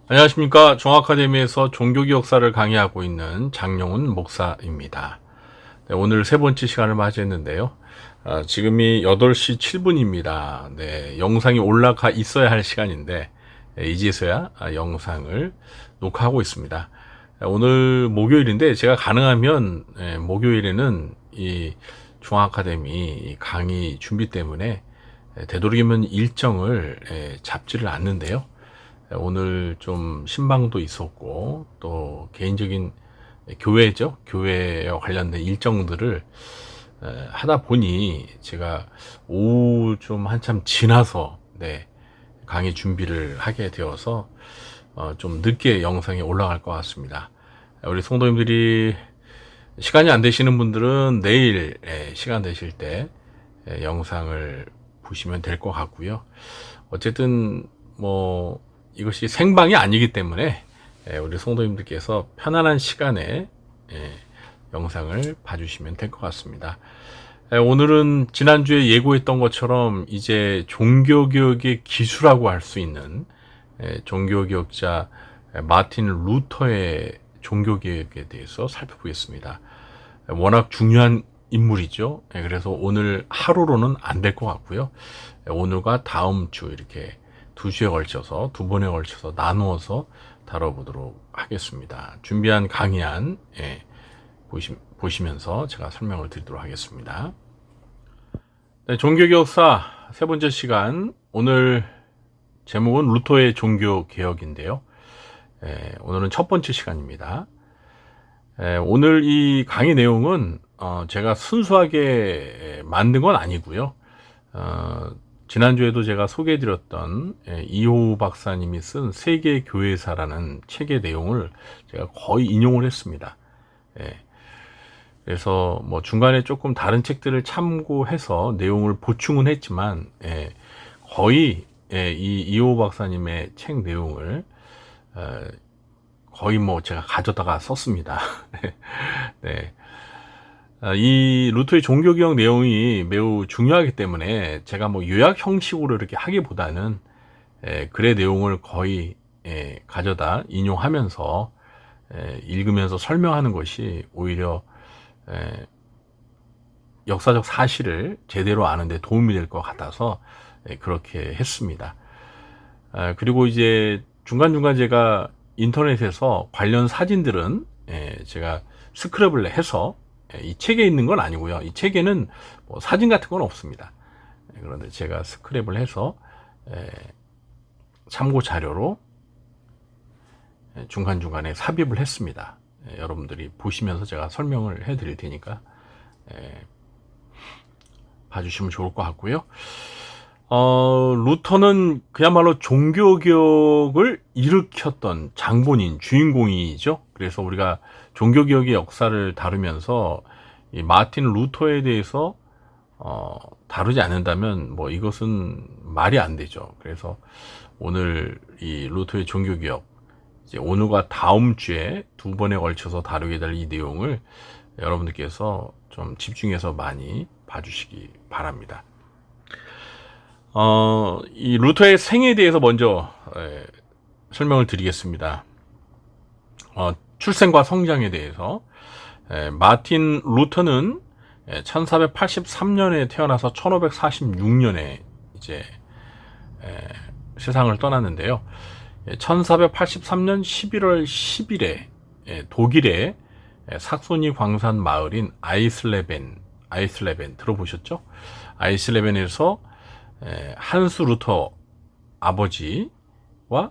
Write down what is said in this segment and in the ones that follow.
안녕하십니까. 종아카데미에서 종교기 역사를 강의하고 있는 장영훈 목사입니다. 네, 오늘 세 번째 시간을 맞이했는데요. 지금이 8시 7분입니다. 네, 영상이 올라가 있어야 할 시간인데 이제서야 영상을 녹화하고 있습니다. 오늘 목요일인데 제가 가능하면 목요일에는 이 종아카데미 강의 준비 때문에 되도록이면 일정을 잡지를 않는데요. 오늘 좀 신방도 있었고 또 개인적인 교회죠. 교회에 관련된 일정들을 하다 보니 제가 오후 좀 한참 지나서 강의 준비를 하게 되어서 좀 늦게 영상이 올라갈 것 같습니다. 우리 성도님들이 시간이 안 되시는 분들은 내일 시간 되실 때 영상을 보시면 될 것 같고요. 어쨌든 뭐 이것이 생방이 아니기 때문에 우리 성도님들께서 편안한 시간에 영상을 봐주시면 될 것 같습니다. 오늘은 지난주에 예고했던 것처럼 이제 종교개혁의 기수라고 할 수 있는 종교개혁자 마틴 루터의 종교개혁에 대해서 살펴보겠습니다. 워낙 중요한 인물이죠. 그래서 오늘 하루로는 안 될 것 같고요. 오늘과 다음 주 이렇게 두 번에 걸쳐서 나누어서 다뤄보도록 하겠습니다. 준비한 강의안 보시면서 제가 설명을 드리도록 하겠습니다. 네, 종교개혁사 세 번째 시간, 오늘 제목은 루터의 종교개혁인데요. 오늘은 첫 번째 시간입니다. 오늘 이 강의 내용은 제가 순수하게 만든 건 아니고요. 지난주에도 제가 소개해드렸던 이호 박사님이 쓴 세계교회사라는 책의 내용을 제가 거의 인용을 했습니다. 그래서 뭐 중간에 조금 다른 책들을 참고해서 내용을 보충은 했지만 거의 이 이호 박사님의 책 내용을 거의 뭐 제가 가져다가 썼습니다. 네. 이 루터의 종교개혁 내용이 매우 중요하기 때문에 제가 뭐 요약 형식으로 이렇게 하기보다는 글의 내용을 거의 가져다 인용하면서 읽으면서 설명하는 것이 오히려 역사적 사실을 제대로 아는 데 도움이 될 것 같아서 그렇게 했습니다. 그리고 이제 중간중간 제가 인터넷에서 관련 사진들은 제가 스크랩을 해서 이 책에 있는 건 아니고요. 이 책에는 뭐 사진 같은 건 없습니다. 그런데 제가 스크랩을 해서 참고 자료로 중간중간에 삽입을 했습니다. 여러분들이 보시면서 제가 설명을 해드릴 테니까 봐주시면 좋을 것 같고요. 루터는 그야말로 종교개혁을 일으켰던 장본인, 주인공이죠. 그래서 우리가 종교개혁의 역사를 다루면서 이 마틴 루터에 대해서 다루지 않는다면 뭐 이것은 말이 안 되죠. 그래서 오늘 이 루터의 종교개혁, 이제 오늘과 다음 주에 두 번에 걸쳐서 다루게 될 이 내용을 여러분들께서 좀 집중해서 많이 봐주시기 바랍니다. 이 루터의 생애에 대해서 먼저 설명을 드리겠습니다. 출생과 성장에 대해서 마틴 루터는 1483년에 태어나서 1546년에 이제 세상을 떠났는데요. 1483년 11월 10일에 독일의 sakso니 광산 마을인 아이슬레벤 들어보셨죠? 아이슬레벤에서 한스 루터 아버지와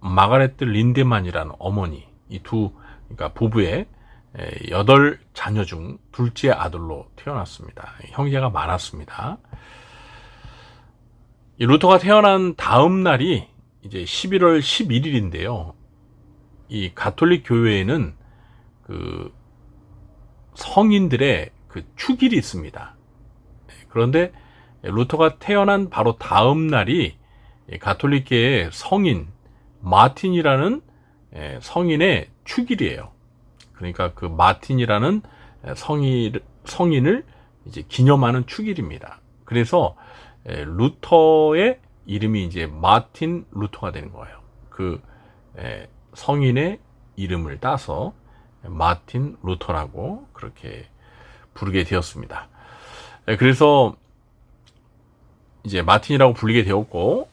마가레트 린데만이라는 어머니, 이 그러니까 부부의 8자녀 중 둘째 아들로 태어났습니다. 형제가 많았습니다. 이 루터가 태어난 다음 날이 이제 11월 11일인데요. 이 가톨릭 교회에는 그 성인들의 그 축일이 있습니다. 그런데 루터가 태어난 바로 다음 날이 가톨릭계의 성인 마틴이라는 성인의 축일이에요. 그러니까 그 마틴이라는 성인을 이제 기념하는 축일입니다. 그래서 루터의 이름이 이제 마틴 루터가 되는 거예요. 그 성인의 이름을 따서 마틴 루터라고 그렇게 부르게 되었습니다. 그래서 이제 마틴이라고 불리게 되었고,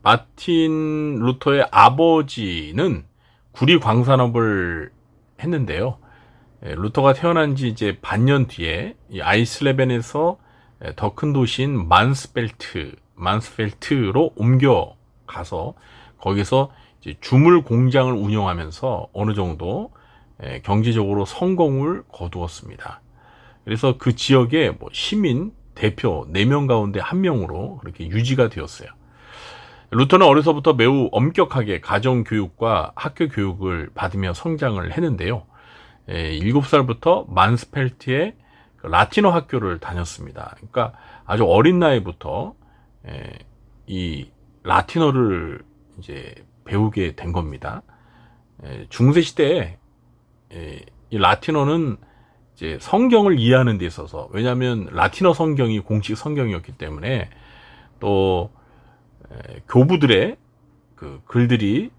마틴 루터의 아버지는 구리 광산업을 했는데요. 루터가 태어난 지 이제 반년 뒤에 이 아이슬레벤에서 더 큰 도시인 만스펠트로 옮겨가서 거기서 이제 주물 공장을 운영하면서 어느 정도 경제적으로 성공을 거두었습니다. 그래서 그 지역의 시민 대표 4명 가운데 1명으로 그렇게 유지가 되었어요. 루터는 어려서부터 매우 엄격하게 가정교육과 학교 교육을 받으며 성장을 했는데요. 7살부터 만스펠트의 라틴어 학교를 다녔습니다. 그러니까 아주 어린 나이부터 이 라틴어를 이제 배우게 된 겁니다. 중세 시대에 이 라틴어는 이제 성경을 이해하는 데 있어서, 왜냐하면 라틴어 성경이 공식 성경이었기 때문에, 또 교부들의 그 글들이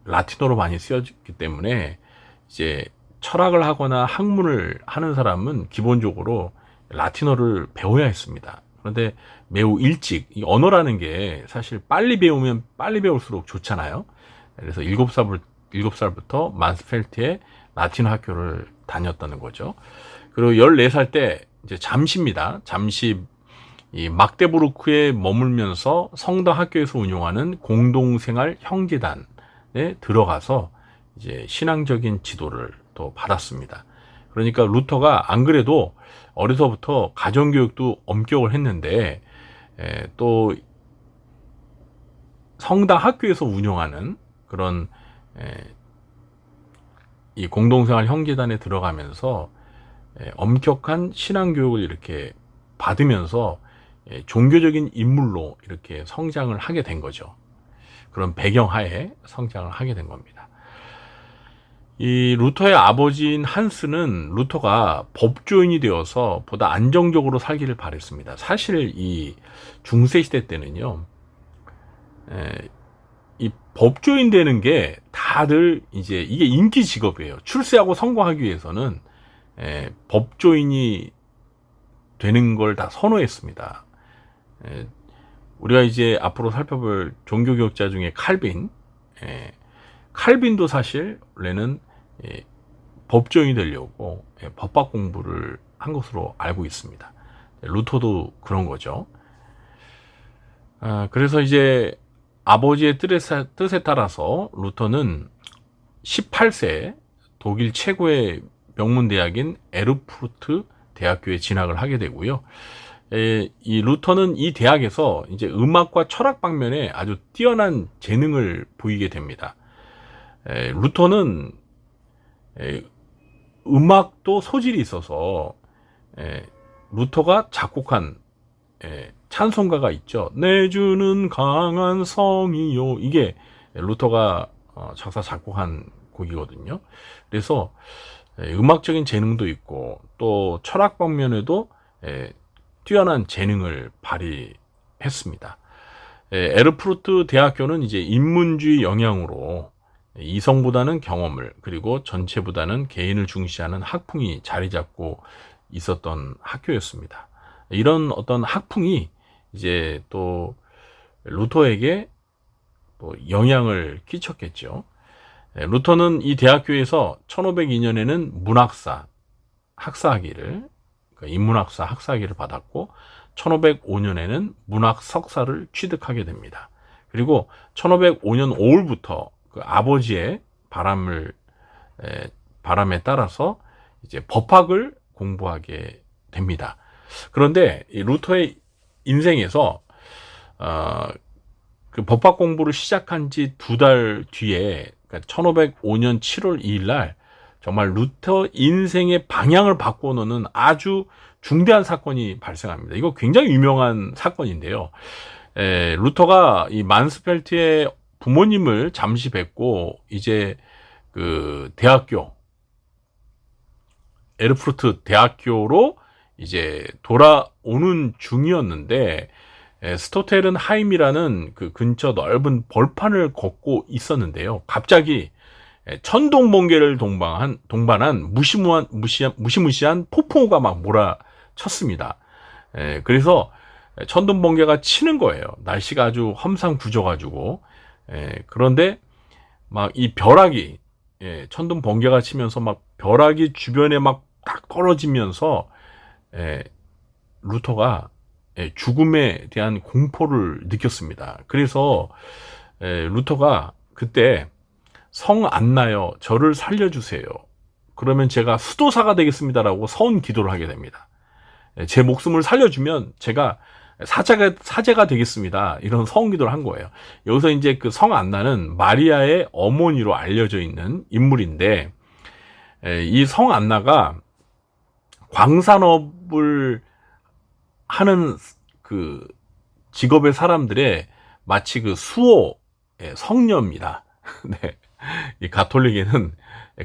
라틴어로 많이 쓰여졌기 때문에 이제 철학을 하거나 학문을 하는 사람은 기본적으로 라틴어를 배워야 했습니다. 그런데 매우 일찍, 이 언어라는 게 사실 빨리 배우면 빨리 배울수록 좋잖아요. 그래서 7살부터 만스펠트의 라틴어 학교를 다녔다는 거죠. 그리고 14살 때 이제 잠시 이 막데부르크에 머물면서 성당 학교에서 운영하는 공동생활 형제단에 들어가서 이제 신앙적인 지도를 또 받았습니다. 그러니까 루터가 안 그래도 어려서부터 가정교육도 엄격을 했는데, 또 성당 학교에서 운영하는 그런 이 공동생활 형제단에 들어가면서 엄격한 신앙교육을 이렇게 받으면서 종교적인 인물로 이렇게 성장을 하게 된 거죠. 그런 배경하에 성장을 하게 된 겁니다. 이 루터의 아버지인 한스는 루터가 법조인이 되어서 보다 안정적으로 살기를 바랬습니다. 사실 이 중세 시대 때는요, 이 법조인 되는 게 다들 이제 이게 인기 직업이에요. 출세하고 성공하기 위해서는 법조인이 되는 걸 다 선호했습니다. 우리가 이제 앞으로 살펴볼 종교개혁자 중에 칼빈도 사실 원래는 법조인이 되려고 법학 공부를 한 것으로 알고 있습니다. 루터도 그런 거죠. 그래서 이제 아버지의 뜻에 따라서 루터는 18세에 독일 최고의 명문대학인 에르푸르트 대학교에 진학을 하게 되고요. 이 루터는 이 대학에서 이제 음악과 철학 방면에 아주 뛰어난 재능을 보이게 됩니다. 루터는 음악도 소질이 있어서 루터가 작곡한 찬송가가 있죠. 내 주는 강한 성이요. 이게 루터가 작사 작곡한 곡이거든요. 그래서 음악적인 재능도 있고 또 철학 방면에도 뛰어난 재능을 발휘했습니다. 에르푸르트 대학교는 이제 인문주의 영향으로 이성보다는 경험을, 그리고 전체보다는 개인을 중시하는 학풍이 자리 잡고 있었던 학교였습니다. 이런 어떤 학풍이 이제 또 루터에게 또 영향을 끼쳤겠죠. 루터는 이 대학교에서 1502년에는 문학사 학사학위를, 그러니까 인문학사 학사학위를 받았고 1505년에는 문학 석사를 취득하게 됩니다. 그리고 1505년 5월부터 그 아버지의 바람에 따라서 이제 법학을 공부하게 됩니다. 그런데 이 루터의 인생에서 그 법학 공부를 시작한 지 2달 뒤에, 그러니까 1505년 7월 2일 날 정말 루터 인생의 방향을 바꿔놓는 아주 중대한 사건이 발생합니다. 이거 굉장히 유명한 사건인데요. 루터가 이 만스펠트의 부모님을 잠시 뵙고 이제 그 대학교, 에르푸르트 대학교로 이제 돌아오는 중이었는데, 스토테른하임이라는 그 근처 넓은 벌판을 걷고 있었는데요. 갑자기 천둥번개를 동반한 무시무시한 폭풍우가 막 몰아쳤습니다. 그래서 천둥번개가 치는 거예요. 날씨가 아주 험상궂어가지고. 그런데 막 이 벼락이, 천둥번개가 치면서 막 벼락이 주변에 막 딱 떨어지면서 루터가 죽음에 대한 공포를 느꼈습니다. 그래서 루터가 그때 성 안나여 저를 살려주세요. 그러면 제가 수도사가 되겠습니다라고 서원 기도를 하게 됩니다. 제 목숨을 살려주면 제가 사제가 되겠습니다. 이런 서원 기도를 한 거예요. 여기서 이제 그 성 안나는 마리아의 어머니로 알려져 있는 인물인데, 이 성 안나가 광산업을 하는 그 직업의 사람들의 마치 그 수호 성녀입니다. 네. 이 가톨릭에는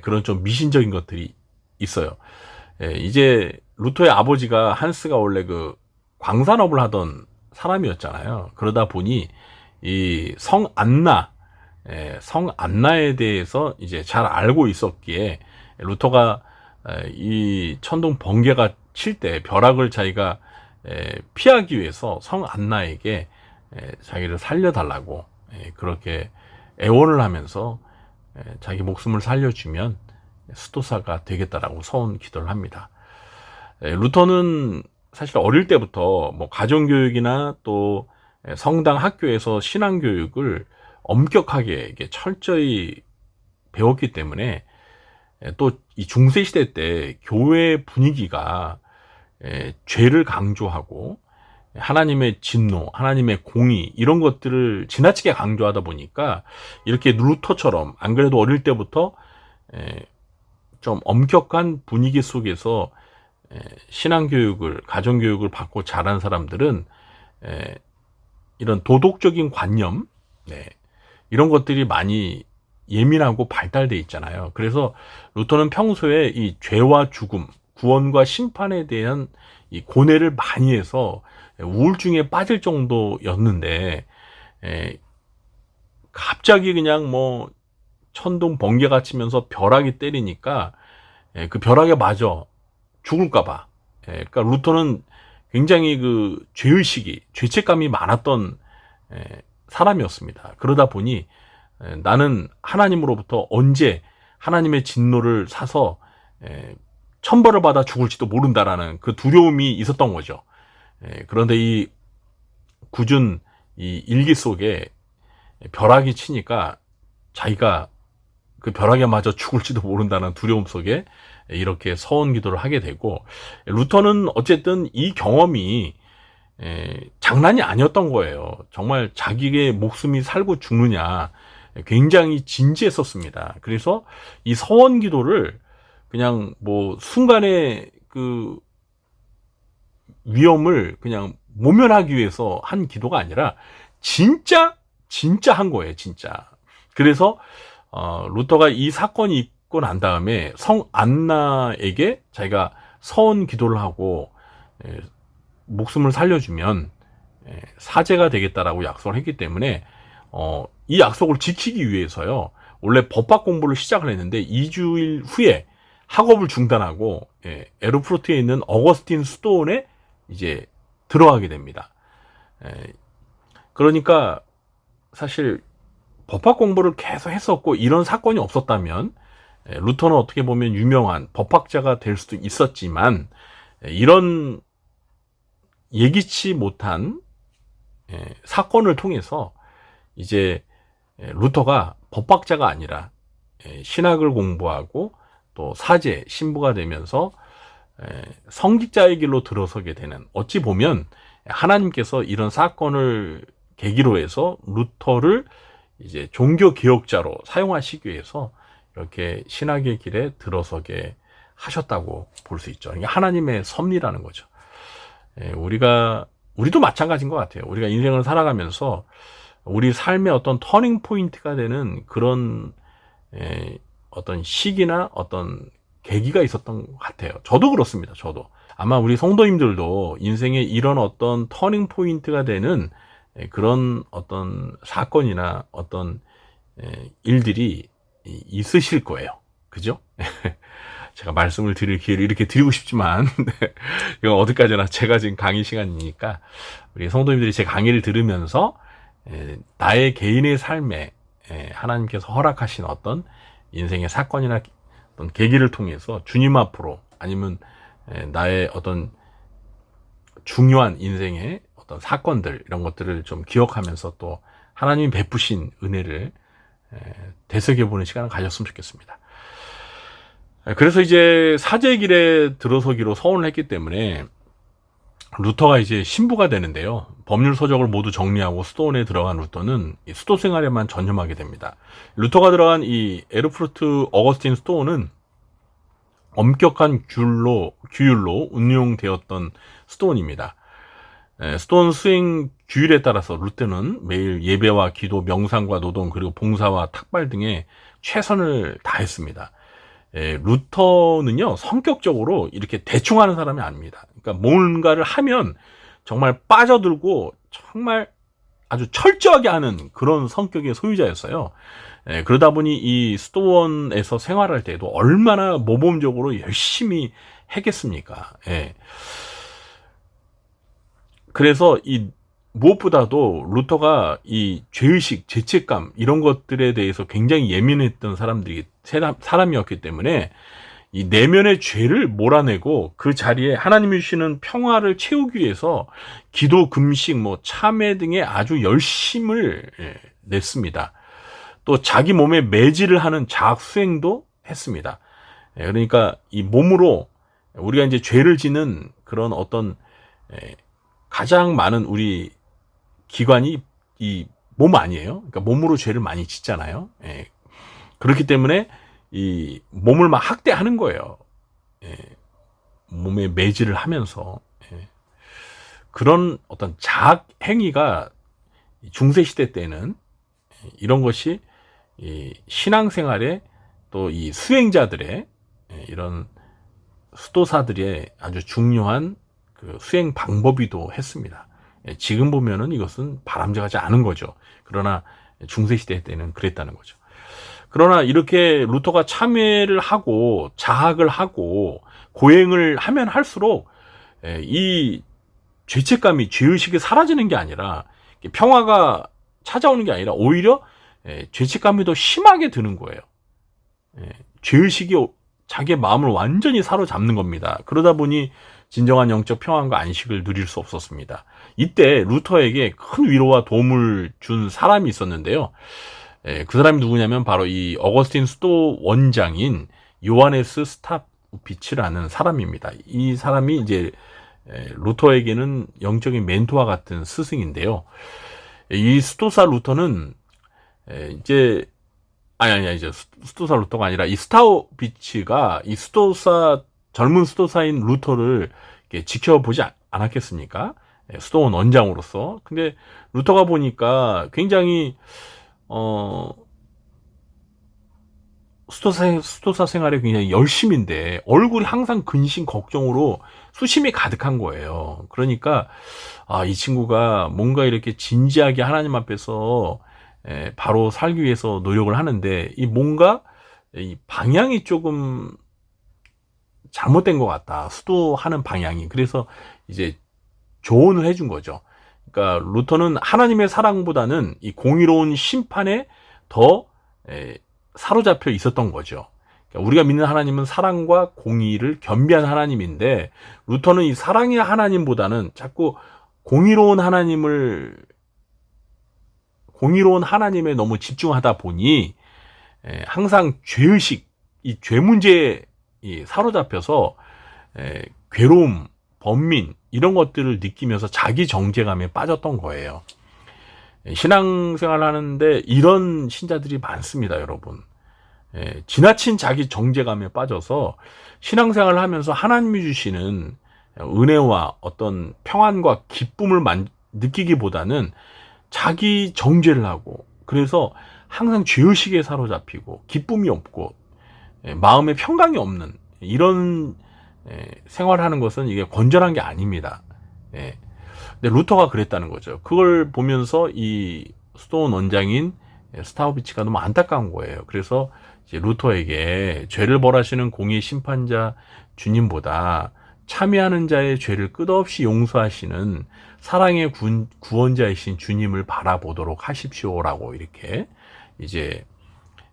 그런 좀 미신적인 것들이 있어요. 이제 루터의 아버지가 한스가 원래 그 광산업을 하던 사람이었잖아요. 그러다 보니 이 성 안나에 대해서 이제 잘 알고 있었기에 루터가 이 천둥 번개가 칠 때 벼락을 자기가 피하기 위해서 성 안나에게 자기를 살려달라고 그렇게 애원을 하면서 자기 목숨을 살려주면 수도사가 되겠다라고 서원 기도를 합니다. 루터는 사실 어릴 때부터 뭐 가정교육이나 또 성당 학교에서 신앙교육을 엄격하게 철저히 배웠기 때문에 또 이 중세시대 때 교회 분위기가 죄를 강조하고 하나님의 진노, 하나님의 공의 이런 것들을 지나치게 강조하다 보니까 이렇게 루터처럼 안 그래도 어릴 때부터 좀 엄격한 분위기 속에서 신앙교육을, 가정교육을 받고 자란 사람들은 이런 도덕적인 관념, 이런 것들이 많이 예민하고 발달돼 있잖아요. 그래서 루터는 평소에 이 죄와 죽음, 구원과 심판에 대한 이 고뇌를 많이 해서 우울증에 빠질 정도였는데, 갑자기 그냥 뭐 천둥 번개가 치면서 벼락이 때리니까 그 벼락에 맞아 죽을까봐. 그러니까 루터는 굉장히 그 죄의식이, 죄책감이 많았던 사람이었습니다. 그러다 보니 나는 하나님으로부터 언제 하나님의 진노를 사서 천벌을 받아 죽을지도 모른다라는 그 두려움이 있었던 거죠. 그런데 이 굳은 이 일기 속에 벼락이 치니까 자기가 그 벼락에 맞아 죽을지도 모른다는 두려움 속에 이렇게 서원 기도를 하게 되고, 루터는 어쨌든 이 경험이 장난이 아니었던 거예요. 정말 자기의 목숨이 살고 죽느냐 굉장히 진지했었습니다. 그래서 이 서원 기도를 그냥 뭐 순간의 그 위험을 그냥 모면하기 위해서 한 기도가 아니라 진짜 한 거예요, 진짜. 그래서 루터가 이 사건이 있고 난 다음에 성 안나에게 자기가 서원 기도를 하고 목숨을 살려주면 사제가 되겠다라고 약속을 했기 때문에 이 약속을 지키기 위해서요, 원래 법학 공부를 시작을 했는데 2주일 후에 학업을 중단하고 에르푸르트에 있는 어거스틴 수도원에 이제 들어가게 됩니다. 그러니까 사실 법학 공부를 계속 했었고 이런 사건이 없었다면 루터는 어떻게 보면 유명한 법학자가 될 수도 있었지만, 이런 예기치 못한 사건을 통해서 이제 루터가 법학자가 아니라 신학을 공부하고 또 사제, 신부가 되면서 성직자의 길로 들어서게 되는, 어찌 보면 하나님께서 이런 사건을 계기로 해서 루터를 이제 종교 개혁자로 사용하시기 위해서 이렇게 신학의 길에 들어서게 하셨다고 볼 수 있죠. 이게 하나님의 섭리라는 거죠. 우리도 마찬가지인 것 같아요. 우리가 인생을 살아가면서 우리 삶의 어떤 터닝 포인트가 되는 그런 어떤 시기나 어떤 계기가 있었던 것 같아요. 저도 그렇습니다. 저도 아마 우리 성도님들도 인생에 이런 어떤 터닝 포인트가 되는 그런 어떤 사건이나 어떤 일들이 있으실 거예요. 그죠? 제가 말씀을 드릴 기회를 이렇게 드리고 싶지만 이건 어디까지나 제가 지금 강의 시간이니까 우리 성도님들이 제 강의를 들으면서 나의 개인의 삶에 하나님께서 허락하신 어떤 인생의 사건이나 어떤 계기를 통해서 주님 앞으로 아니면 나의 어떤 중요한 인생의 어떤 사건들 이런 것들을 좀 기억하면서 또 하나님이 베푸신 은혜를 되새겨보는 시간을 가졌으면 좋겠습니다. 그래서 이제 사제의 길에 들어서기로 서원을 했기 때문에 루터가 이제 신부가 되는데요. 법률 서적을 모두 정리하고 수도원에 들어간 루터는 이 수도 생활에만 전념하게 됩니다. 루터가 들어간 이 에르푸르트 어거스틴 수도원은 엄격한 규율로 운용되었던 수도원입니다. 수도원 수행 규율에 따라서 루터는 매일 예배와 기도, 명상과 노동, 그리고 봉사와 탁발 등에 최선을 다했습니다. 루터는요, 성격적으로 이렇게 대충 하는 사람이 아닙니다. 그러니까 뭔가를 하면 정말 빠져들고 정말 아주 철저하게 하는 그런 성격의 소유자였어요. 그러다 보니 이 수도원에서 생활할 때도 얼마나 모범적으로 열심히 했겠습니까? 그래서 이 무엇보다도 루터가 이 죄의식, 죄책감 이런 것들에 대해서 굉장히 예민했던 사람이었기 때문에 이 내면의 죄를 몰아내고 그 자리에 하나님이 주시는 평화를 채우기 위해서 기도, 금식, 참회 등의 아주 열심을 냈습니다. 또 자기 몸에 매질을 하는 자학 수행도 했습니다. 그러니까 이 몸으로 우리가 이제 죄를 지는 그런 어떤 가장 많은 우리 기관이 이 몸 아니에요? 그러니까 몸으로 죄를 많이 짓잖아요. 그렇기 때문에 이 몸을 막 학대하는 거예요. 몸에 매질을 하면서 그런 어떤 자학 행위가 중세시대 때는 이런 것이 이 신앙생활에 또 이 수행자들의 이런 수도사들의 아주 중요한 그 수행 방법이기도 했습니다. 지금 보면은 이것은 바람직하지 않은 거죠. 그러나 중세시대 때는 그랬다는 거죠. 그러나 이렇게 루터가 참회를 하고 자학을 하고 고행을 하면 할수록 이 죄책감이, 죄의식이 사라지는 게 아니라 평화가 찾아오는 게 아니라 오히려 죄책감이 더 심하게 드는 거예요. 죄의식이 자기의 마음을 완전히 사로잡는 겁니다. 그러다 보니 진정한 영적 평안과 안식을 누릴 수 없었습니다. 이때 루터에게 큰 위로와 도움을 준 사람이 있었는데요. 그 사람이 누구냐면 바로 이 어거스틴 수도 원장인 요하네스 스타우피츠라는 사람입니다. 이 사람이 이제 루터에게는 영적인 멘토와 같은 스승인데요. 이 수도사 루터는 이제 이제 수도사 루터가 아니라 이 스타우피츠가 이 젊은 수도사인 루터를 지켜보지 않았겠습니까? 수도원 원장으로서. 근데 루터가 보니까 굉장히 수도사 생활에 굉장히 열심인데 얼굴이 항상 근심 걱정으로 수심이 가득한 거예요. 그러니까 이 친구가 뭔가 이렇게 진지하게 하나님 앞에서 바로 살기 위해서 노력을 하는데 이 뭔가 이 방향이 조금 잘못된 것 같다. 수도하는 방향이. 그래서 이제 조언을 해준 거죠. 그러니까 루터는 하나님의 사랑보다는 이 공의로운 심판에 더 사로잡혀 있었던 거죠. 그러니까 우리가 믿는 하나님은 사랑과 공의를 겸비한 하나님인데 루터는 이 사랑의 하나님보다는 자꾸 공의로운 하나님에 너무 집중하다 보니 항상 죄의식, 이 죄 문제에 사로잡혀서 괴로움, 번민 이런 것들을 느끼면서 자기 정죄감에 빠졌던 거예요. 신앙생활 하는데 이런 신자들이 많습니다, 여러분. 지나친 자기 정죄감에 빠져서 신앙생활을 하면서 하나님이 주시는 은혜와 어떤 평안과 기쁨을 느끼기보다는 자기 정죄를 하고, 그래서 항상 죄의식에 사로잡히고 기쁨이 없고 마음에 평강이 없는 이런 생활하는 것은 이게 건전한 게 아닙니다. 예. 근데 루터가 그랬다는 거죠. 그걸 보면서 이 스톤 원장인 스타우비치가 너무 안타까운 거예요. 그래서 이제 루터에게 죄를 벌하시는 공의 심판자 주님보다 참여하는 자의 죄를 끝없이 용서하시는 사랑의 구원자이신 주님을 바라보도록 하십시오라고 이렇게 이제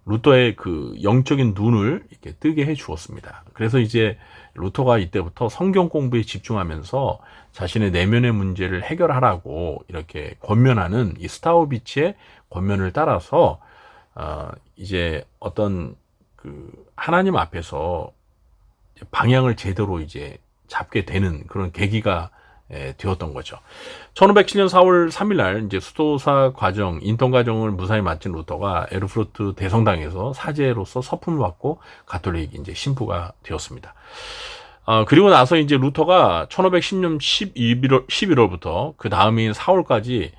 루터의 그 영적인 눈을 이렇게 뜨게 해 주었습니다. 그래서 이제 루터가 이때부터 성경 공부에 집중하면서 자신의 내면의 문제를 해결하라고 이렇게 권면하는 이 스타우비치의 권면을 따라서 이제 어떤 그 하나님 앞에서 방향을 제대로 이제 잡게 되는 그런 계기가 되었던 거죠. 1507년 4월 3일 날 이제 수도사 과정, 인턴 과정을 무사히 마친 루터가 에르푸르트 대성당에서 사제로서 서품을 받고 가톨릭 이제 신부가 되었습니다. 그리고 나서 이제 루터가 1510년 11월부터 그 다음인 4월까지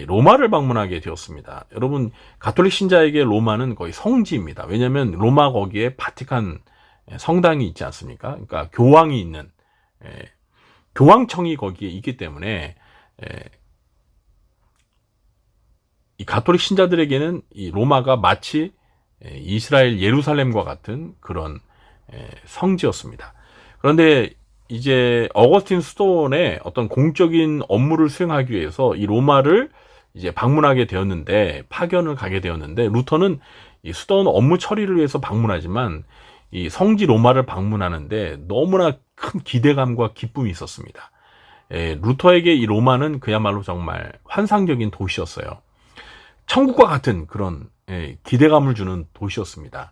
로마를 방문하게 되었습니다. 여러분, 가톨릭 신자에게 로마는 거의 성지입니다. 왜냐하면 로마 거기에 바티칸 성당이 있지 않습니까? 그러니까 교황이 있는 교황청이 거기에 있기 때문에 이 가톨릭 신자들에게는 이 로마가 마치 이스라엘 예루살렘과 같은 그런 성지였습니다. 그런데 이제 어거스틴 스톤의 어떤 공적인 업무를 수행하기 위해서 이 로마를 이제 방문하게 되었는데, 파견을 가게 되었는데, 루터는 이 스톤 업무 처리를 위해서 방문하지만 이 성지 로마를 방문하는데 너무나 큰 기대감과 기쁨이 있었습니다. 루터에게 이 로마는 그야말로 정말 환상적인 도시였어요. 천국과 같은 그런 기대감을 주는 도시였습니다.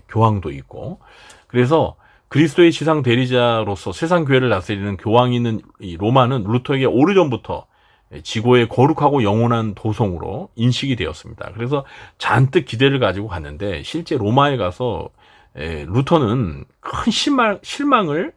교황도 있고. 그래서 그리스도의 지상 대리자로서 세상 교회를 다스리는 교황이 있는 이 로마는 루터에게 오래전부터 지고의 거룩하고 영원한 도성으로 인식이 되었습니다. 그래서 잔뜩 기대를 가지고 갔는데 실제 로마에 가서 루터는 큰 실망을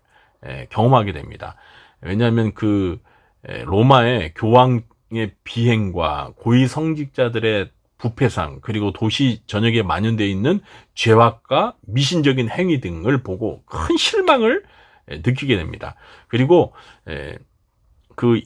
경험하게 됩니다. 왜냐하면 그 로마의 교황의 비행과 고위 성직자들의 부패상, 그리고 도시 전역에 만연되어 있는 죄악과 미신적인 행위 등을 보고 큰 실망을 느끼게 됩니다. 그리고 그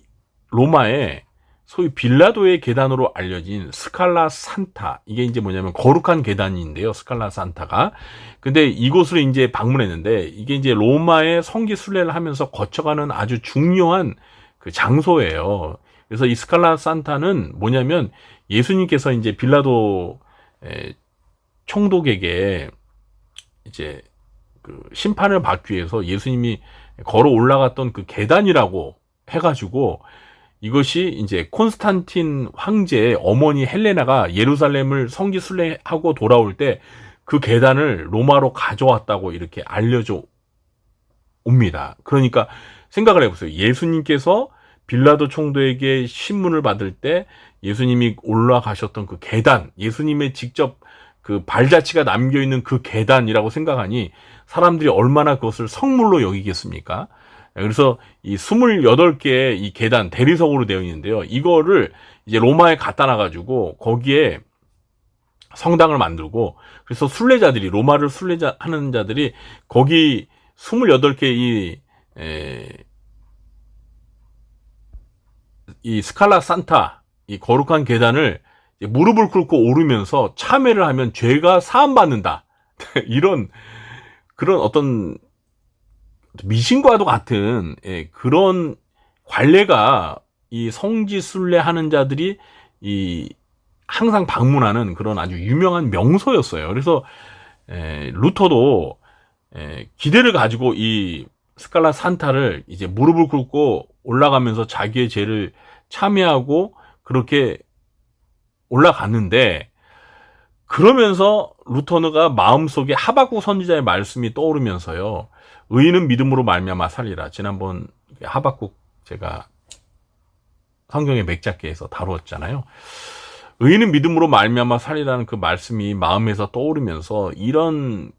로마의 소위 빌라도의 계단으로 알려진 스칼라 산타, 이게 이제 뭐냐면 거룩한 계단인데요, 스칼라 산타가. 근데 이곳을 이제 방문했는데 이게 이제 로마의 성지 순례를 하면서 거쳐가는 아주 중요한 그 장소예요. 그래서 이 스칼라 산타는 뭐냐면 예수님께서 이제 빌라도 총독에게 이제 그 심판을 받기 위해서 예수님이 걸어 올라갔던 그 계단이라고 해가지고, 이것이 이제 콘스탄틴 황제의 어머니 헬레나가 예루살렘을 성지 순례하고 돌아올 때 그 계단을 로마로 가져왔다고 이렇게 알려져 옵니다. 그러니까 생각을 해보세요. 예수님께서 빌라도 총독에게 신문을 받을 때 예수님이 올라가셨던 그 계단, 예수님의 직접 그 발자취가 남겨있는 그 계단이라고 생각하니 사람들이 얼마나 그것을 성물로 여기겠습니까? 그래서 이 28개의 이 계단, 대리석으로 되어 있는데요. 이거를 이제 로마에 갖다 놔가지고 거기에 성당을 만들고, 그래서 순례자들이, 로마를 순례하는 자들이 거기 28개 이 스칼라 산타, 이 거룩한 계단을 무릎을 꿇고 오르면서 참회를 하면 죄가 사함받는다. 이런, 그런 어떤 미신과도 같은 그런 관례가 이 성지 순례하는 자들이 이 항상 방문하는 그런 아주 유명한 명소였어요. 그래서 루터도 기대를 가지고 이 스칼라 산타를 이제 무릎을 꿇고 올라가면서 자기의 죄를 참회하고 그렇게 올라갔는데, 그러면서 루터가 마음속에 하박국 선지자의 말씀이 떠오르면서요, 의인은 믿음으로 말미암아 살리라. 지난번 하박국 제가 성경의 맥잡기에서 다루었잖아요. 의인은 믿음으로 말미암아 살리라는 그 말씀이 마음에서 떠오르면서 이런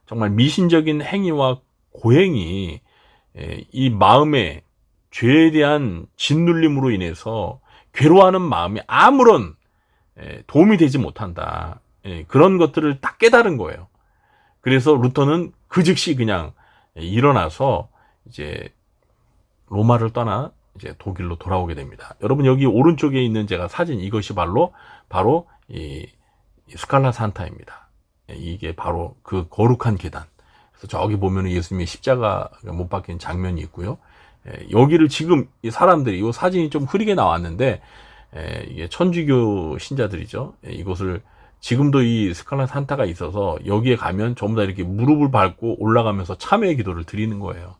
정말 미신적인 행위와 고행이 이 마음에 죄에 대한 짓눌림으로 인해서 괴로워하는 마음이 아무런 도움이 되지 못한다. 그런 것들을 딱 깨달은 거예요. 그래서 루터는 그 즉시 그냥 일어나서 이제 로마를 떠나 이제 독일로 돌아오게 됩니다. 여러분 여기 오른쪽에 있는 제가 사진 이것이 바로 이 스칼라 산타입니다. 이게 바로 그 거룩한 계단. 그래서 저기 보면 예수님의 십자가가 못 박힌 장면이 있고요. 여기를 지금 이 사람들이 이 사진이 좀 흐리게 나왔는데 이게 천주교 신자들이죠. 이곳을 지금도 이 스칼라 산타가 있어서 여기에 가면 전부 다 이렇게 무릎을 밟고 올라가면서 참회의 기도를 드리는 거예요.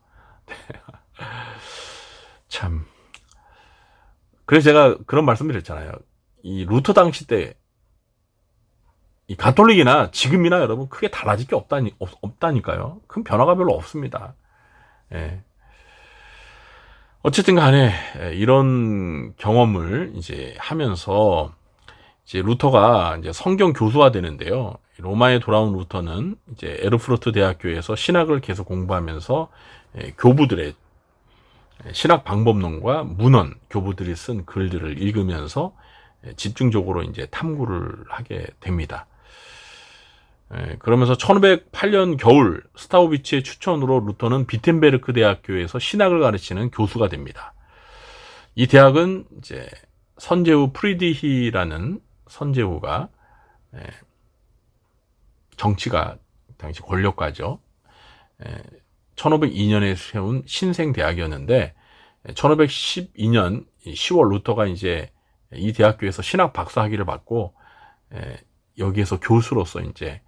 참. 그래서 제가 그런 말씀 드렸잖아요. 이 루터 당시 때 이 가톨릭이나 지금이나 여러분 크게 달라질 게 없다니까요. 큰 변화가 별로 없습니다. 예. 어쨌든 간에 이런 경험을 이제 하면서 이제 루터가 이제 성경 교수가 되는데요. 로마에 돌아온 루터는 이제 에르푸르트 대학교에서 신학을 계속 공부하면서 교부들의 신학 방법론과 문헌, 교부들이 쓴 글들을 읽으면서 집중적으로 이제 탐구를 하게 됩니다. 그러면서 1508년 겨울 스타우비치의 추천으로 루터는 비텐베르크 대학교에서 신학을 가르치는 교수가 됩니다. 이 대학은 이제 선제후 프리디히라는 선제후가 정치가 당시 권력가죠. 1502년에 세운 신생대학이었는데 1512년 10월 루터가 이제 이 대학교에서 신학 박사학위를 받고 여기에서 교수로서 이제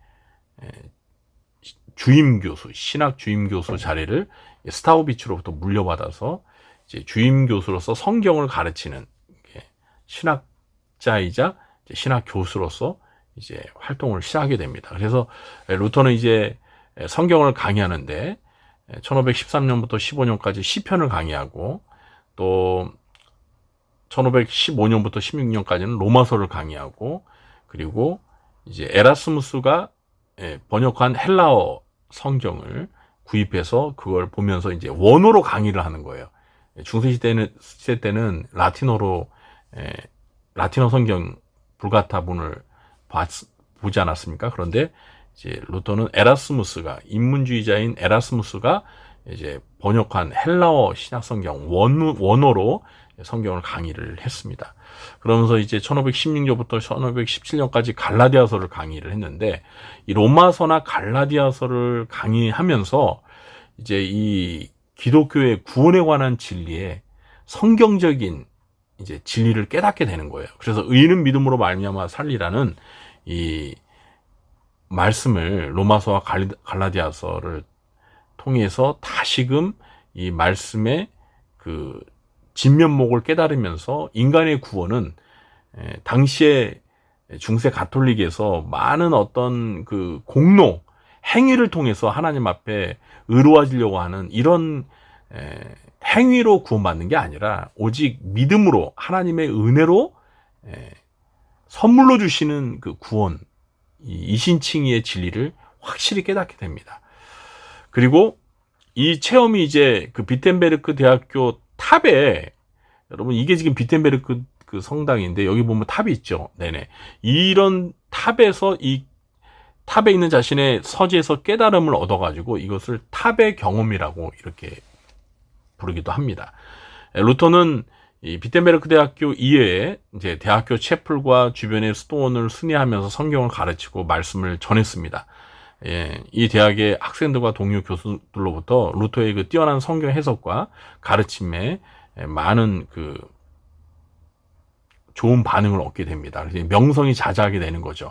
주임교수, 신학 주임교수 자리를 스타우비치로부터 물려받아서 이제 주임교수로서 성경을 가르치는 신학자이자 신학 교수로서 이제 활동을 시작하게 됩니다. 그래서 루터는 이제 성경을 강의하는데 1513년부터 15년까지 시편을 강의하고 또 1515년부터 16년까지는 로마서를 강의하고 그리고 이제 에라스무스가 번역한 헬라어 성경을 구입해서 그걸 보면서 이제 원어로 강의를 하는 거예요. 중세 시대 때는 라틴어로 라틴어 성경 불가타본을 보지 않았습니까? 그런데 이제 루터는 에라스무스가 인문주의자인 에라스무스가 이제 번역한 헬라어 신약 성경 원어로 성경을 강의를 했습니다. 그러면서 이제 1516년부터 1517년까지 갈라디아서를 강의를 했는데 이 로마서나 갈라디아서를 강의하면서 이제 이 기독교의 구원에 관한 진리에 성경적인 이제 진리를 깨닫게 되는 거예요. 그래서 의인은 믿음으로 말미암아 살리라는 이 말씀을 로마서와 갈라디아서를 통해서 다시금 이 말씀의 그 진면목을 깨달으면서 인간의 구원은 당시에 중세 가톨릭에서 많은 어떤 그 공로, 행위를 통해서 하나님 앞에 의로워지려고 하는 이런 행위로 구원받는 게 아니라 오직 믿음으로 하나님의 은혜로 선물로 주시는 그 구원, 이신칭의의 진리를 확실히 깨닫게 됩니다. 그리고 이 체험이 이제 그 비텐베르크 대학교 탑에 여러분 이게 지금 비텐베르크 그 성당인데 여기 보면 탑이 있죠. 네네. 이런 탑에서 이 탑에 있는 자신의 서지에서 깨달음을 얻어가지고 이것을 탑의 경험이라고 이렇게 부르기도 합니다. 루터는 이 비텐베르크 대학교 이외에 이제 대학교 채플과 주변의 수도원을 순회하면서 성경을 가르치고 말씀을 전했습니다. 이 대학의 학생들과 동료 교수들로부터 루터의 그 뛰어난 성경 해석과 가르침에 많은 그 좋은 반응을 얻게 됩니다. 그래서 명성이 자자하게 되는 거죠.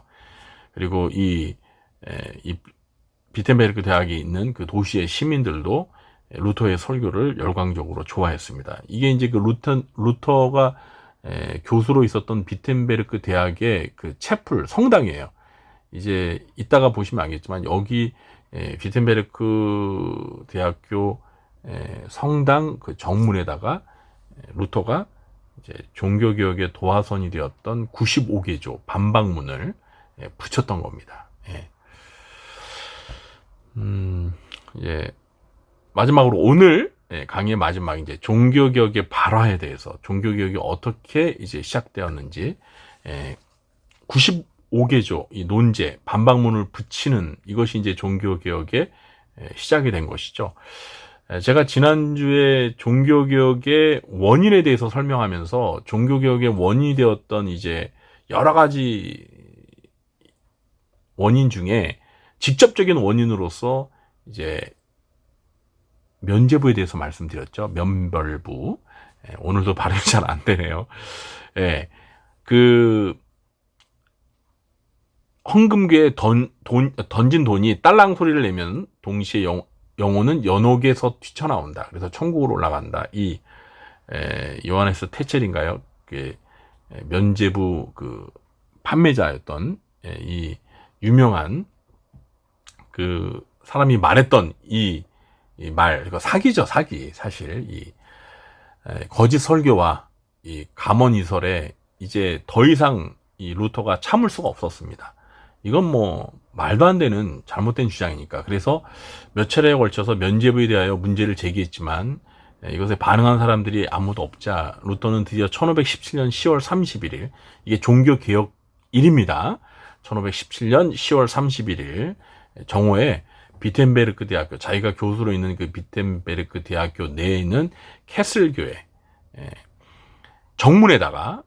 그리고 이 비텐베르크 대학에 있는 그 도시의 시민들도 루터의 설교를 열광적으로 좋아했습니다. 이게 이제 그 루터가 교수로 있었던 비텐베르크 대학의 그 채플 성당이에요. 이제 이따가 보시면 알겠지만 여기 비텐베르크 대학교 성당 그 정문에다가 루터가 이제 종교개혁의 도화선이 되었던 95개조 반박문을 붙였던 겁니다. 예. 마지막으로 오늘 강의의 마지막 이제 종교개혁의 발화에 대해서 종교개혁이 어떻게 이제 시작되었는지 95개조 이 논제 반박문을 붙이는 이것이 이제 종교개혁의 시작이 된 것이죠. 제가 지난주에 종교개혁의 원인에 대해서 설명하면서 종교개혁의 원인이 되었던 이제 여러 가지 원인 중에 직접적인 원인으로서 이제 면죄부에 대해서 말씀드렸죠. 면벌부. 오늘도 발음이 잘 안 되네요. 예. 헌금괴에 던진 돈이 딸랑 소리를 내면 동시에 영혼은 연옥에서 뛰쳐나온다. 그래서 천국으로 올라간다. 이 요하네스 테첼인가요? 면죄부 판매자였던 이 유명한 사람이 말했던 이 말, 그러니까 사기죠, 사기. 사실 이 거짓 설교와 이 감언이설에 이제 더 이상 이 루터가 참을 수가 없었습니다. 이건 뭐 말도 안 되는 잘못된 주장이니까. 그래서 몇 차례에 걸쳐서 면죄부에 대하여 문제를 제기했지만 이것에 반응한 사람들이 아무도 없자 루터는 드디어 1517년 10월 31일, 이게 종교개혁일입니다. 1517년 10월 31일 정오에 비텐베르크 대학교, 자기가 교수로 있는 그 비텐베르크 대학교 내에 있는 캐슬교회 정문에다가,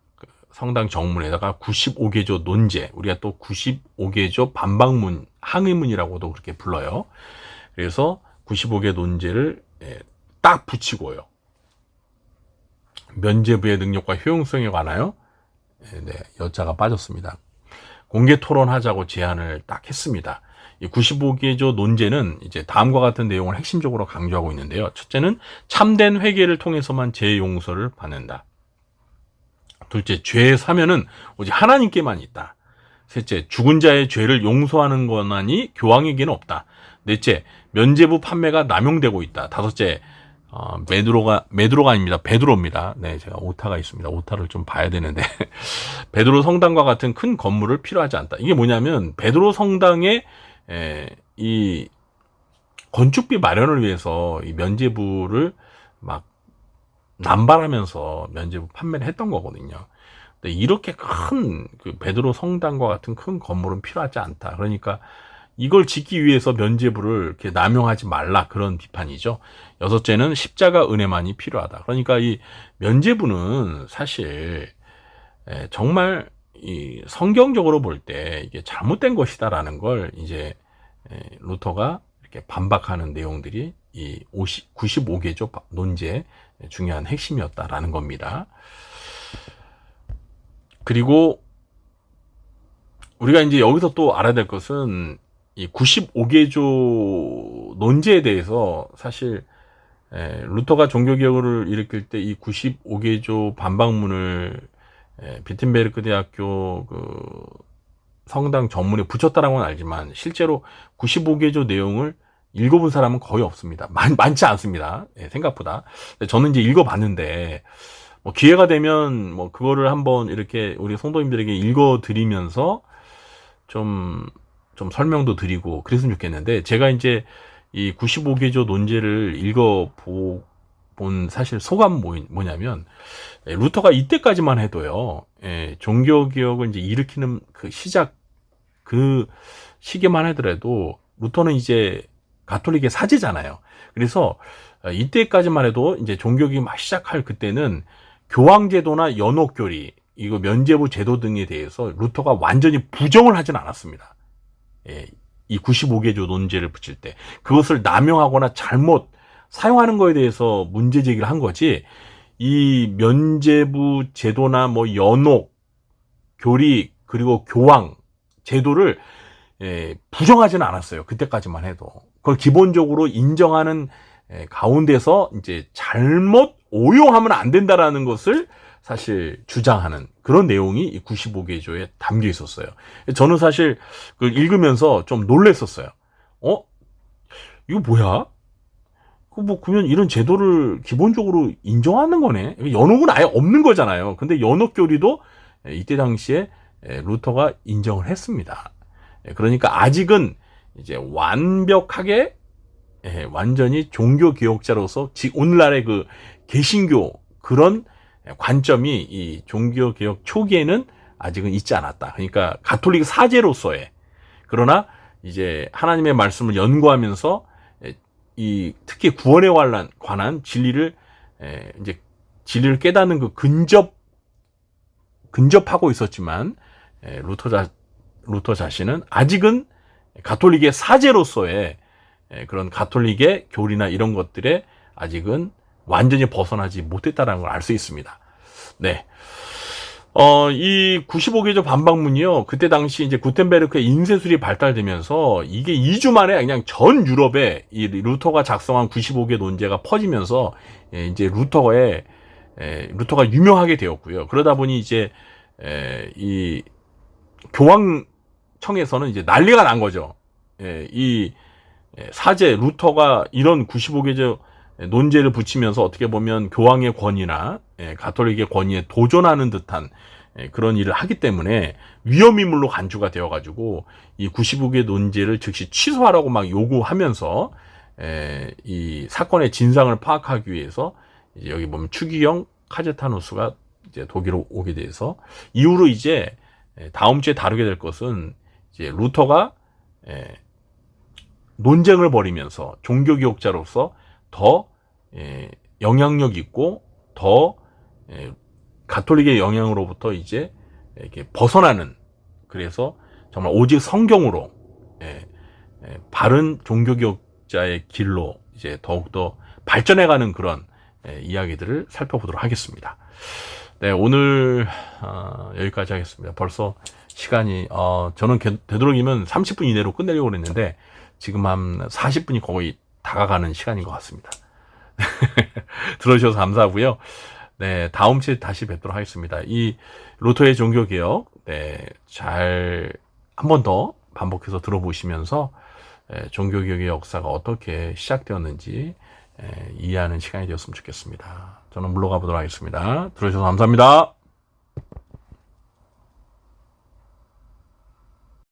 성당 정문에다가 95개조 논제, 우리가 또 95개조 반박문, 항의문이라고도 그렇게 불러요. 그래서 95개 논제를 딱 붙이고요. 면죄부의 능력과 효용성에 관하여 여자가 빠졌습니다. 공개 토론하자고 제안을 딱 했습니다. 이 95개조 논제는 이제 다음과 같은 내용을 핵심적으로 강조하고 있는데요. 첫째는 참된 회개를 통해서만 죄 용서를 받는다. 둘째, 죄의 사면은 오직 하나님께만 있다. 셋째, 죽은 자의 죄를 용서하는 권한이 교황에게는 없다. 넷째, 면죄부 판매가 남용되고 있다. 다섯째, 메드로가 아닙니다. 베드로입니다. 네, 제가 오타가 있습니다. 오타를 좀 봐야 되는데 베드로 성당과 같은 큰 건물을 필요하지 않다. 이게 뭐냐면 베드로 성당에 이 건축비 마련을 위해서 이 면죄부를 막 남발하면서 면죄부 판매를 했던 거거든요. 근데 이렇게 큰 베드로 성당과 같은 큰 건물은 필요하지 않다. 그러니까 이걸 짓기 위해서 면죄부를 이렇게 남용하지 말라, 그런 비판이죠. 여섯째는 십자가 은혜만이 필요하다. 그러니까 이 면죄부는 사실 정말 이 성경적으로 볼 때 이게 잘못된 것이다라는 걸 이제 루터가 이렇게 반박하는 내용들이 이 95개조 논제의 중요한 핵심이었다라는 겁니다. 그리고 우리가 이제 여기서 또 알아야 될 것은 이 95개조 논제에 대해서 사실 루터가 종교개혁을 일으킬 때 이 95개조 반박문을 비텐베르크 대학교 성당 정문에 붙였다라고는 알지만 실제로 95개조 내용을 읽어본 사람은 거의 없습니다. 많지 않습니다. 생각보다. 저는 이제 읽어봤는데 뭐 기회가 되면 뭐 그거를 한번 이렇게 우리 성도님들에게 읽어드리면서 좀 설명도 드리고 그랬으면 좋겠는데, 제가 이제 이 95개조 논제를 읽어본 사실 소감 뭐냐면, 루터가 이때까지만 해도요, 종교개혁을 이제 일으키는 그 시기만 하더라도 루터는 이제 가톨릭의 사제잖아요. 그래서 이때까지만 해도 이제 종교개혁이 막 시작할 그때는 교황제도나 연옥교리, 이거 면죄부 제도 등에 대해서 루터가 완전히 부정을 하진 않았습니다. 이 95개조 논제를 붙일 때 그것을 남용하거나 잘못 사용하는 거에 대해서 문제 제기를 한 거지, 이 면죄부 제도나 뭐 연옥, 교리, 그리고 교황 제도를 부정하지는 않았어요. 그때까지만 해도. 그걸 기본적으로 인정하는 가운데서 이제 잘못 오용하면 안 된다라는 것을 사실 주장하는 그런 내용이 이 95개조에 담겨 있었어요. 저는 사실 그걸 읽으면서 좀 놀랬었어요. 이거 뭐야? 그러면 이런 제도를 기본적으로 인정하는 거네. 연옥은 아예 없는 거잖아요. 근데 연옥교리도 이때 당시에 루터가 인정을 했습니다. 그러니까 아직은 이제 완벽하게 완전히 종교개혁자로서 오늘날의 그 개신교 그런 관점이 이 종교개혁 초기에는 아직은 있지 않았다. 그러니까 가톨릭 사제로서의, 그러나 이제 하나님의 말씀을 연구하면서 특히 구원에 관한 진리를 이제 진리를 깨닫는 그 근접하고 있었지만 루터 자신은 아직은 가톨릭의 사제로서의 그런 가톨릭의 교리나 이런 것들에 아직은 완전히 벗어나지 못했다는 걸 알 수 있습니다. 네. 이 95개조 반박문이요. 그때 당시 이제 구텐베르크의 인쇄술이 발달되면서 이게 2주 만에 그냥 전 유럽에 이 루터가 작성한 95개 논제가 퍼지면서 이제 루터가 유명하게 되었고요. 그러다 보니 이제 이 교황청에서는 이제 난리가 난 거죠. 이 사제 루터가 이런 95개조 논제를 붙이면서 어떻게 보면 교황의 권위나 가톨릭의 권위에 도전하는 듯한 그런 일을 하기 때문에 위험인물로 간주가 되어가지고 이 95개 논제를 즉시 취소하라고 막 요구하면서 이 사건의 진상을 파악하기 위해서 이제 여기 보면 추기경 카제타누스가 이제 독일로 오게 돼서 이후로 이제 다음 주에 다루게 될 것은 이제 루터가 논쟁을 벌이면서 종교개혁자로서 더 영향력 있고 더 가톨릭의 영향으로부터 이제 이렇게 벗어나는, 그래서 정말 오직 성경으로 바른 종교개혁자의 길로 이제 더욱더 발전해가는 그런 이야기들을 살펴보도록 하겠습니다. 네, 오늘 여기까지 하겠습니다. 벌써 시간이 저는 되도록이면 30분 이내로 끝내려고 했는데 지금 한 40분이 거의 다가가는 시간인 것 같습니다. 들어주셔서 감사하고요. 네, 다음 주에 다시 뵙도록 하겠습니다. 이 루터의 종교개혁, 잘 한 번 더 반복해서 들어보시면서 종교개혁의 역사가 어떻게 시작되었는지 이해하는 시간이 되었으면 좋겠습니다. 저는 물러가 보도록 하겠습니다. 들어주셔서 감사합니다.